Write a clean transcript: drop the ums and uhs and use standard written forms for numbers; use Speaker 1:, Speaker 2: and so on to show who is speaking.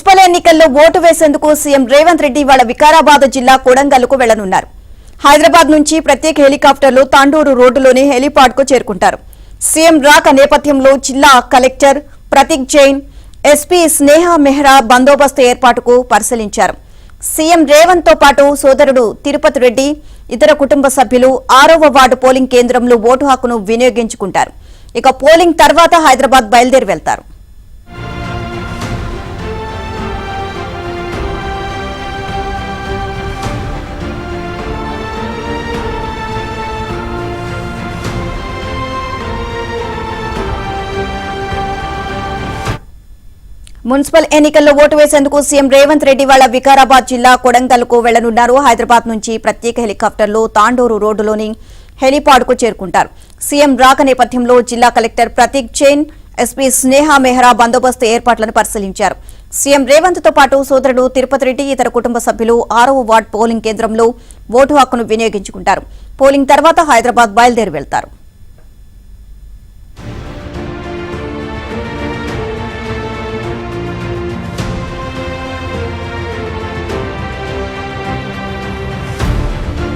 Speaker 1: Municipal ఎన్నికల్లో vote వేసేందుకు CM Revanth Reddy వాళ్ళ వికారాబాద్ జిల్లా కొడంగల్కు వెళ్లనున్నారు. హైదరాబాద్ నుంచి ప్రత్యేక హెలికాప్టర్లు తాండూరు రోడ్డులోని హెలిపాడ్ కు చేరుకుంటారు. సీఎం రాక నేపథ్యంలో జిల్లా కలెక్టర్ ప్రతీక్ జైన్, ఎస్పీ స్నేహ మెహ్రా బందోబస్తు ఏర్పాటుకు పరిశీలించారు. సీఎం రేవంత్ తో పాటు సోదరుడు తిరుపతి రెడ్డి, ఇతర కుటుంబ సభ్యులు 6వ వార్డు పోలింగ్ కేంద్రంలో ఓటు హక్కును వినియోగించుకుంటారు. ఇక పోలింగ్ తర్వాత హైదరాబాద్ బయలుదేరి వెళ్తారు. మున్సిపల్ ఎన్నికల్లో ఓటు వేసేందుకు సీఎం రేవంత్ రెడ్డి వాళ్ళ వికారాబాద్ జిల్లా కొడంగల్కు వెళ్లనున్నారు. హైదరాబాద్ నుంచి ప్రత్యేక హెలికాప్టర్లు తాండూరు రోడ్డులోని హెలిపాడ్ కు చేరుకుంటారు. సీఎం రాక నేపథ్యంలో జిల్లా కలెక్టర్ ప్రతీక్ జైన్, ఎస్పీ స్నేహ మెహ్రా బందోబస్తు ఏర్పాట్లను పరిశీలించారు. సీఎం రేవంత్ తో పాటు సోదరుడు తిరుపతి రెడ్డి, ఇతర కుటుంబ సభ్యులు 6వ వార్డు పోలింగ్ కేంద్రంలో ఓటు హక్కును వినియోగించుకుంటారు. పోలింగ్ తర్వాత హైదరాబాద్ బయలుదేరి వెళ్తారు.